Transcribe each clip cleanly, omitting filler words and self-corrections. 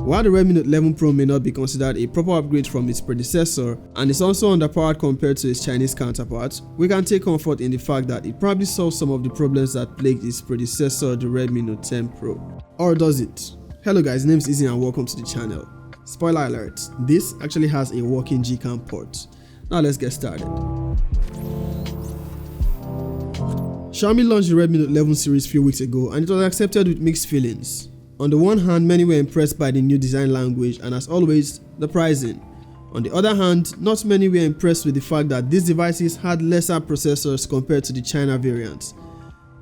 While the Redmi Note 11 Pro may not be considered a proper upgrade from its predecessor and is also underpowered compared to its Chinese counterpart, we can take comfort in the fact that it probably solves some of the problems that plagued its predecessor, the Redmi Note 10 Pro. Or does it? Hello guys, my name is Izzy and welcome to the channel. Spoiler alert, this actually has a working Gcam port. Now let's get started. Xiaomi launched the Redmi Note 11 series a few weeks ago and it was accepted with mixed feelings. On the one hand, many were impressed by the new design language and, as always, the pricing. On the other hand, not many were impressed with the fact that these devices had lesser processors compared to the China variants.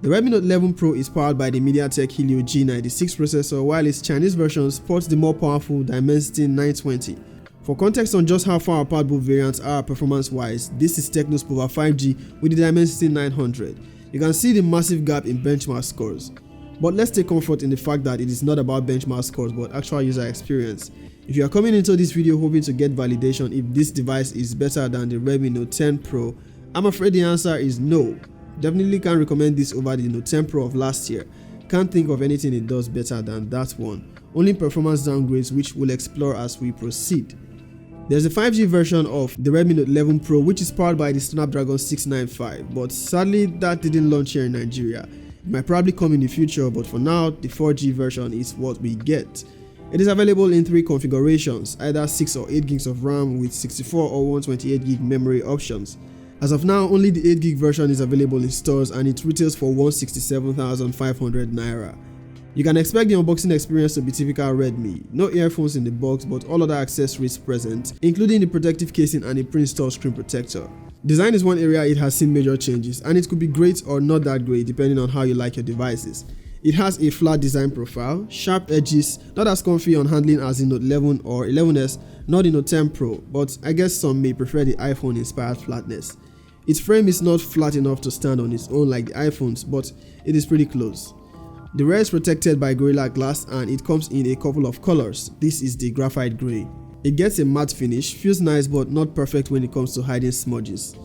The Redmi Note 11 Pro is powered by the Mediatek Helio G96 processor, while its Chinese version sports the more powerful Dimensity 920. For context on just how far apart both variants are performance-wise, this is Tecno's Power 5G with the Dimensity 900. You can see the massive gap in benchmark scores. But let's take comfort in the fact that it is not about benchmark scores but actual user experience. If you are coming into this video hoping to get validation if this device is better than the Redmi Note 10 Pro, I'm afraid the answer is no. Definitely can't recommend this over the Note 10 Pro of last year. Can't think of anything it does better than that one. Only performance downgrades, which we'll explore as we proceed. There's a 5G version of the Redmi Note 11 Pro which is powered by the Snapdragon 695, but sadly that didn't launch here in Nigeria. It might probably come in the future, but for now the 4G version is what we get. It is available in 3 configurations, either 6 or 8 gigs of RAM with 64 or 128 gig memory options. As of now, only the 8 gig version is available in stores and it retails for 167,500 naira. You can expect the unboxing experience to be typical Redmi, no earphones in the box but all other accessories present, including the protective casing and a pre-installed screen protector. Design is one area it has seen major changes and it could be great or not that great depending on how you like your devices. It has a flat design profile, sharp edges, not as comfy on handling as the Note 11 or 11s, not the Note 10 Pro, but I guess some may prefer the iPhone inspired flatness. Its frame is not flat enough to stand on its own like the iPhones, but it is pretty close. The rear is protected by Gorilla Glass and it comes in a couple of colors. This is the graphite grey. It gets a matte finish, feels nice but not perfect when it comes to hiding smudges.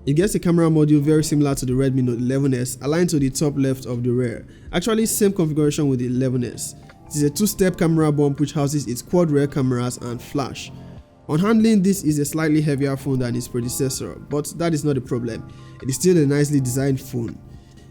It gets a camera module very similar to the Redmi Note 11s, aligned to the top left of the rear. Actually same configuration with the 11s. It is a 2-step camera bump which houses its quad rear cameras and flash. On handling, this is a slightly heavier phone than its predecessor, but that is not a problem. It is still a nicely designed phone.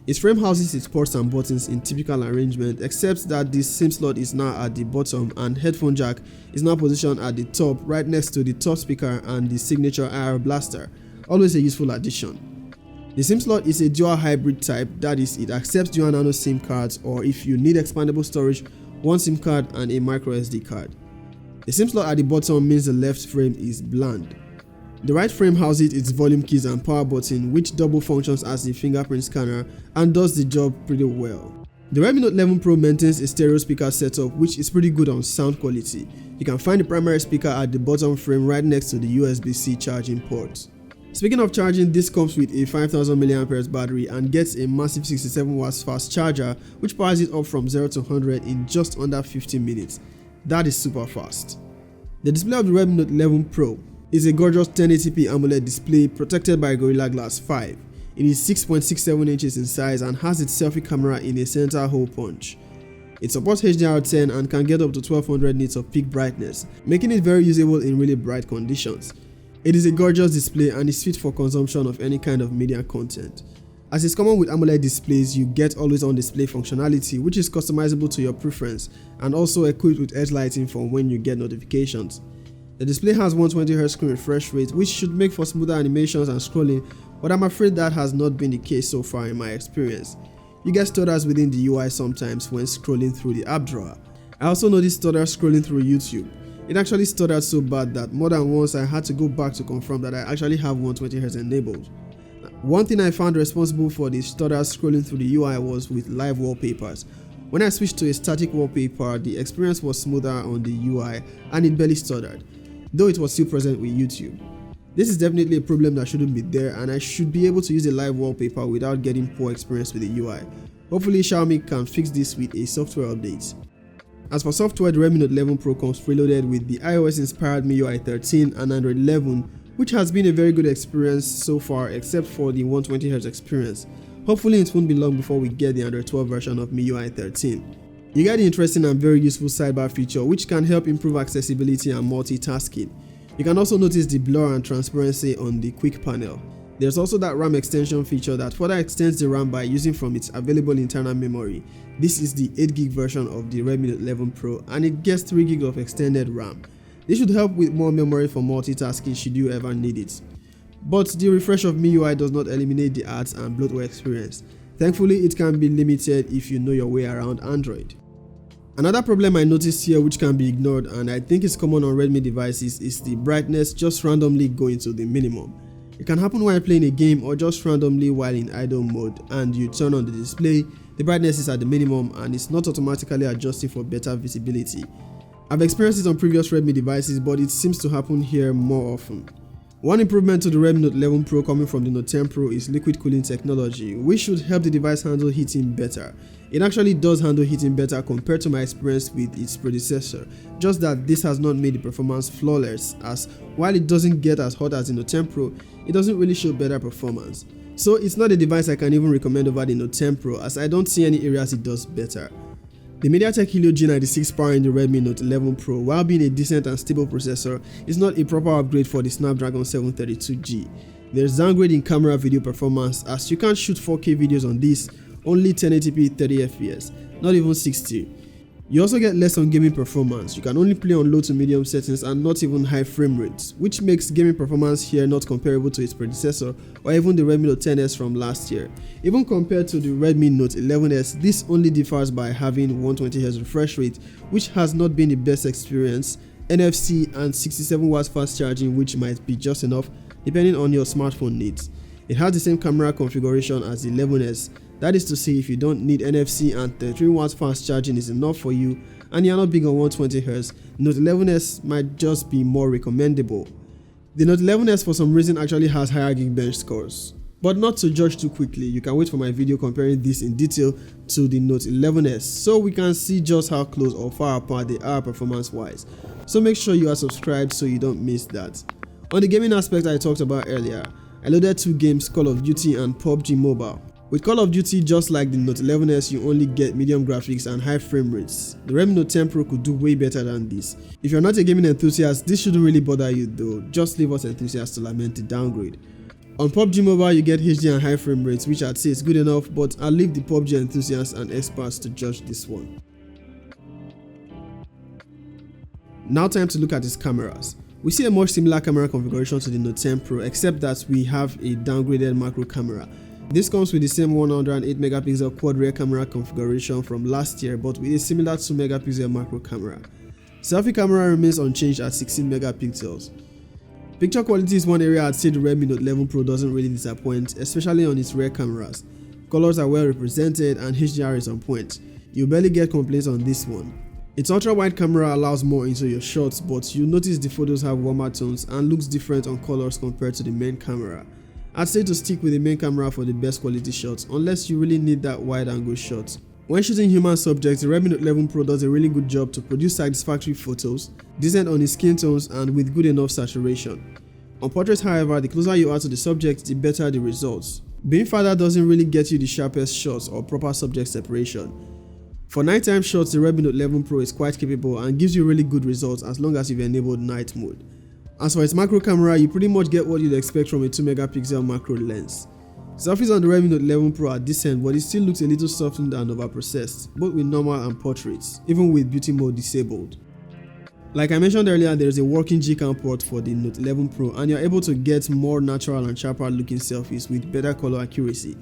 Its frame houses its ports and buttons in typical arrangement, except that the SIM slot is now at the bottom and headphone jack is now positioned at the top right next to the top speaker and the signature IR blaster. Always a useful addition. The SIM slot is a dual hybrid type, that is, it accepts dual nano SIM cards, or if you need expandable storage, one SIM card and a micro SD card. The SIM slot at the bottom means the left frame is bland. The right frame houses its volume keys and power button, which double functions as the fingerprint scanner and does the job pretty well. The Redmi Note 11 Pro maintains a stereo speaker setup which is pretty good on sound quality. You can find the primary speaker at the bottom frame right next to the USB-C charging port. Speaking of charging, this comes with a 5000 mAh battery and gets a massive 67 watts fast charger which powers it up from 0 to 100 in just under 15 minutes. That is super fast. The display of the Redmi Note 11 Pro is a gorgeous 1080p AMOLED display protected by Gorilla Glass 5. It is 6.67 inches in size and has its selfie camera in a center hole punch. It supports HDR10 and can get up to 1200 nits of peak brightness, making it very usable in really bright conditions. It is a gorgeous display and is fit for consumption of any kind of media content. As is common with AMOLED displays, you get always on display functionality which is customizable to your preference and also equipped with edge lighting for when you get notifications. The display has 120Hz screen refresh rate which should make for smoother animations and scrolling, but I'm afraid that has not been the case so far in my experience. You get stutters within the UI sometimes when scrolling through the app drawer. I also noticed stutters scrolling through YouTube. It actually stuttered so bad that more than once I had to go back to confirm that I actually have 120Hz enabled. One thing I found responsible for the stutters scrolling through the UI was with live wallpapers. When I switched to a static wallpaper, the experience was smoother on the UI and it barely stuttered, though it was still present with YouTube. This is definitely a problem that shouldn't be there and I should be able to use a live wallpaper without getting poor experience with the UI. Hopefully Xiaomi can fix this with a software update. As for software, the Redmi Note 11 Pro comes preloaded with the iOS inspired MIUI 13 and Android 11, which has been a very good experience so far except for the 120Hz experience. Hopefully it won't be long before we get the Android 12 version of MIUI 13. You get the interesting and very useful sidebar feature which can help improve accessibility and multitasking. You can also notice the blur and transparency on the quick panel. There's also that RAM extension feature that further extends the RAM by using from its available internal memory. This is the 8GB version of the Redmi Note 11 Pro and it gets 3GB of extended RAM. This should help with more memory for multitasking should you ever need it. But the refresh of MIUI does not eliminate the ads and bloatware experience. Thankfully, it can be limited if you know your way around Android. Another problem I noticed here which can be ignored and I think is common on Redmi devices is the brightness just randomly going to the minimum. It can happen while playing a game or just randomly while in idle mode and you turn on the display, the brightness is at the minimum and it's not automatically adjusting for better visibility. I've experienced it on previous Redmi devices but it seems to happen here more often. One improvement to the Redmi Note 11 Pro coming from the Note 10 Pro is liquid cooling technology, which should help the device handle heating better. It actually does handle heating better compared to my experience with its predecessor, just that this has not made the performance flawless, as while it doesn't get as hot as the Note 10 Pro, it doesn't really show better performance. So it's not a device I can even recommend over the Note 10 Pro, as I don't see any areas it does better. The Mediatek Helio G96 powering the Redmi Note 11 Pro, while being a decent and stable processor, is not a proper upgrade for the Snapdragon 732G. There's downgrade in camera video performance as you can't shoot 4K videos on this, only 1080p 30fps, not even 60. You also get less on gaming performance, you can only play on low to medium settings and not even high frame rates, which makes gaming performance here not comparable to its predecessor or even the Redmi Note 10s from last year. Even compared to the Redmi Note 11s, this only differs by having 120Hz refresh rate, which has not been the best experience, NFC and 67W fast charging, which might be just enough depending on your smartphone needs. It has the same camera configuration as the 11s. That is to say, if you don't need NFC and 33W fast charging is enough for you and you're not big on 120Hz, Note 11s might just be more recommendable. The Note 11s for some reason actually has higher Geekbench scores. But not to judge too quickly, you can wait for my video comparing this in detail to the Note 11s so we can see just how close or far apart they are performance wise. So make sure you are subscribed so you don't miss that. On the gaming aspect I talked about earlier, I loaded two games, Call of Duty and PUBG Mobile. With Call of Duty, just like the Note 11s, you only get medium graphics and high frame rates. The Redmi Note 10 Pro could do way better than this. If you're not a gaming enthusiast, this shouldn't really bother you though, just leave us enthusiasts to lament the downgrade. On PUBG Mobile, you get HD and high frame rates, which I'd say is good enough, but I'll leave the PUBG enthusiasts and experts to judge this one. Now time to look at its cameras. We see a much similar camera configuration to the Note 10 Pro, except that we have a downgraded macro camera. This comes with the same 108MP quad rear camera configuration from last year, but with a similar 2MP macro camera. Selfie camera remains unchanged at 16MP. Picture quality is one area I'd say the Redmi Note 11 Pro doesn't really disappoint, especially on its rear cameras. Colors are well represented and HDR is on point. You barely get complaints on this one. Its ultra-wide camera allows more into your shots, but you notice the photos have warmer tones and looks different on colors compared to the main camera. I'd say to stick with the main camera for the best quality shots, unless you really need that wide angle shot. When shooting human subjects, the Redmi Note 11 Pro does a really good job to produce satisfactory photos, decent on its skin tones and with good enough saturation. On portraits however, the closer you are to the subject, the better the results. Being farther doesn't really get you the sharpest shots or proper subject separation. For nighttime shots, the Redmi Note 11 Pro is quite capable and gives you really good results as long as you've enabled night mode. As for its macro camera, you pretty much get what you'd expect from a 2MP macro lens. Selfies on the Redmi Note 11 Pro are decent, but it still looks a little softened and overprocessed, both with normal and portraits, even with beauty mode disabled. Like I mentioned earlier, there is a working Gcam port for the Note 11 Pro and you're able to get more natural and sharper looking selfies with better color accuracy.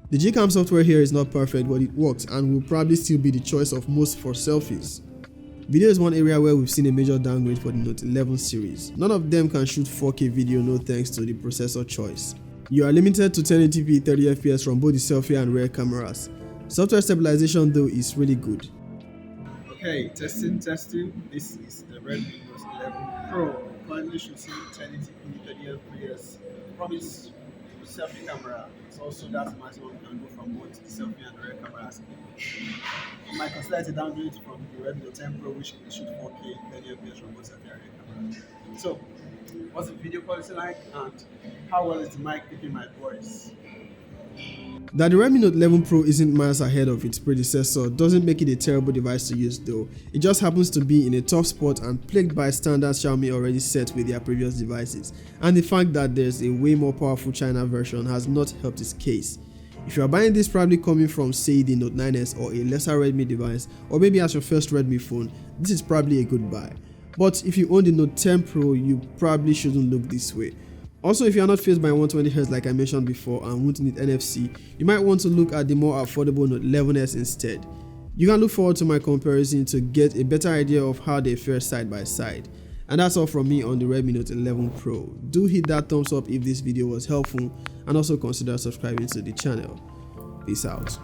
The Gcam software here is not perfect, but it works and will probably still be the choice of most for selfies. Video is one area where we've seen a major downgrade for the Note 11 series. None of them can shoot 4K video, no thanks to the processor choice. You are limited to 1080p 30fps from both the selfie and rear cameras. Software stabilization though is really good. Okay, testing. This is the Redmi Note 11 Pro. Currently shooting 1080p 30fps from its selfie camera. It's also that maximum can go from both the selfie and rear cameras. You might consider it a downgrade from the Redmi Note 10 Pro, which can shoot 4K 30fps from both selfie and rear cameras. So, what's the video quality like, and how well is the mic picking my voice? That the Redmi Note 11 Pro isn't miles ahead of its predecessor doesn't make it a terrible device to use though. It just happens to be in a tough spot and plagued by standards Xiaomi already set with their previous devices, and the fact that there's a way more powerful China version has not helped its case. If you are buying this probably coming from say the Note 9s or a lesser Redmi device, or maybe as your first Redmi phone, this is probably a good buy. But if you own the Note 10 Pro, you probably shouldn't look this way. Also, if you are not fazed by 120Hz like I mentioned before and won't need NFC, you might want to look at the more affordable Note 11s instead. You can look forward to my comparison to get a better idea of how they fare side by side. And that's all from me on the Redmi Note 11 Pro. Do hit that thumbs up if this video was helpful, and also consider subscribing to the channel. Peace out.